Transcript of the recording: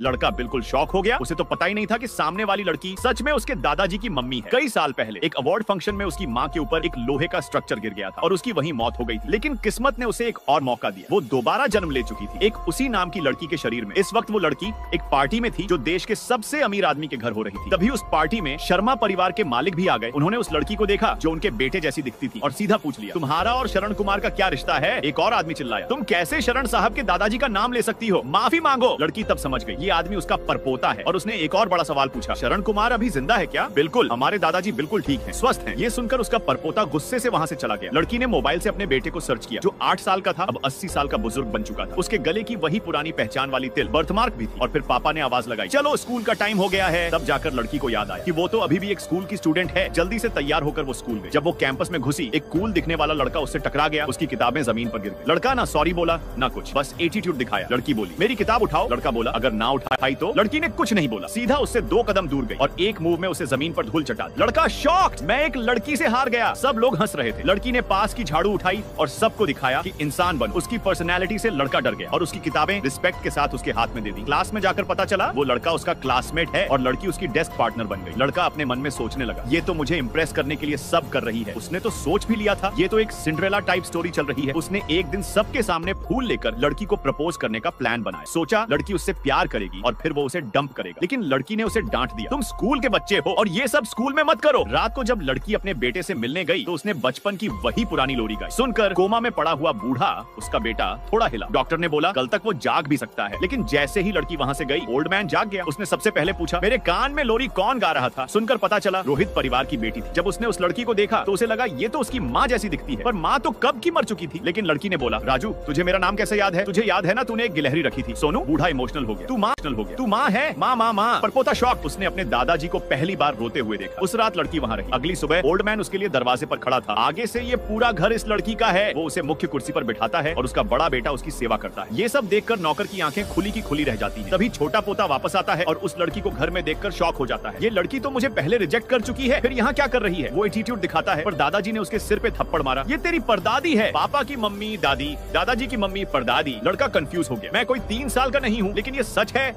लड़का बिल्कुल शॉक हो गया। उसे तो पता ही नहीं था कि सामने वाली लड़की सच में उसके दादाजी की मम्मी है। कई साल पहले एक अवार्ड फंक्शन में उसकी माँ के ऊपर एक लोहे का स्ट्रक्चर गिर गया था और उसकी वहीं मौत हो गई थी। लेकिन किस्मत ने उसे एक और मौका दिया। वो दोबारा जन्म ले चुकी थी, एक उसी नाम की लड़की के शरीर में। इस वक्त वो लड़की एक पार्टी में थी जो देश के सबसे अमीर आदमी के घर हो रही थी। तभी उस पार्टी में शर्मा परिवार के मालिक भी आ गए। उन्होंने उस लड़की को देखा जो उनके बेटे जैसी दिखती थी और सीधा पूछ लिया, तुम्हारा और शरण कुमार का क्या रिश्ता है? एक और आदमी चिल्लाया, तुम कैसे शरण साहब के दादाजी का नाम ले सकती हो? माफी मांगो। लड़की तब समझ गई ये आदमी उसका परपोता है और उसने एक और बड़ा सवाल पूछा, शरण कुमार अभी जिंदा है क्या? बिल्कुल, हमारे दादाजी बिल्कुल ठीक हैं, स्वस्थ हैं। ये सुनकर उसका परपोता गुस्से से वहाँ से चला गया। लड़की ने मोबाइल से अपने बेटे को सर्च किया जो 8 साल का था, अब 80 साल का बुजुर्ग बन चुका था। उसके गले की वही पुरानी पहचान वाली तिल, बर्थमार्क भी थी। और फिर पापा ने आवाज लगाई, चलो स्कूल का टाइम हो गया है। तब जाकर लड़की को याद आया कि वो तो अभी भी एक स्कूल की स्टूडेंट है। जल्दी से तैयार होकर वो स्कूल गई। जब वो कैंपस में घुसी, एक कूल दिखने वाला लड़का उससे टकरा गया। उसकी किताबें जमीन पर गिर गई। लड़का ना सॉरी बोला ना कुछ, बस एटीट्यूड दिखाया। लड़की बोली, मेरी किताब उठाओ। लड़का बोला, अगर ना उठाई तो? लड़की ने कुछ नहीं बोला, सीधा उससे 2 कदम दूर गई और एक मूव में उसे जमीन पर धूल चटा दी। लड़का शॉक्ड, मैं एक लड़की से हार गया। सब लोग हंस रहे थे। लड़की ने पास की झाड़ू उठाई और सबको दिखाया कि इंसान बन। उसकी पर्सनैलिटी से लड़का डर गया और उसकी किताबें रिस्पेक्ट के साथ उसके हाथ में दे दी। क्लास में जाकर पता चला वो लड़का उसका क्लासमेट है और लड़की उसकी डेस्क पार्टनर बन गई। लड़का अपने मन में सोचने लगा, ये तो मुझे इम्प्रेस करने के लिए सब कर रही है। उसने तो सोच भी लिया था, ये तो एक सिंड्रेला टाइप स्टोरी चल रही है। उसने एक दिन सबके सामने फूल लेकर लड़की को प्रपोज करने का प्लान बनाया। सोचा लड़की उससे प्यार करेगी और फिर वो उसे डंप करेगा। लेकिन लड़की ने उसे डांट दिया, तुम स्कूल के बच्चे हो और ये सब स्कूल में मत करो। रात को जब लड़की अपने बेटे से मिलने गई तो उसने बचपन की वही पुरानी लोरी गाई। सुनकर कोमा में पड़ा हुआ बूढ़ा, उसका बेटा, थोड़ा हिला। डॉक्टर ने बोला कल तक वो जाग भी सकता है। लेकिन जैसे ही लड़की वहाँ से गई, ओल्ड मैन जाग गया। उसने सबसे पहले पूछा, मेरे कान में लोरी कौन गा रहा था? सुनकर पता चला रोहित परिवार की बेटी थी। जब उसने उस लड़की को देखा तो उसे लगा ये तो उसकी माँ जैसी दिखती है, पर माँ तो कब की मर चुकी थी। लेकिन लड़की ने बोला, राजू तुझे मेरा नाम कैसे याद है? तुझे याद है ना तूने एक गिलहरी रखी थी। सोनू। बूढ़ा इमोशनल हो गया, तू माँ है? माँ माँ माँ। परपोता शॉक, उसने अपने दादाजी को पहली बार रोते हुए देखा। उस रात लड़की वहाँ रही। अगली सुबह ओल्ड मैन उसके लिए दरवाजे पर खड़ा था। आगे से ये पूरा घर इस लड़की का है। वो उसे मुख्य कुर्सी पर बिठाता है और उसका बड़ा बेटा उसकी सेवा करता है। ये सब देखकर नौकर की आंखें खुली की खुली रह जाती हैं। तभी छोटा पोता वापस आता है और उस लड़की को घर में देखकर शॉक हो जाता है। ये लड़की तो मुझे पहले रिजेक्ट कर चुकी है, फिर यहाँ क्या कर रही है? वो एटीट्यूड दिखाता है, पर दादाजी ने उसके सिर पे थप्पड़ मारा। ये तेरी परदादी है। पापा की मम्मी दादी, दादाजी की मम्मी परदादी। लड़का कंफ्यूज हो गया। मैं कोई 3 साल का नहीं हूँ, लेकिन ये सच है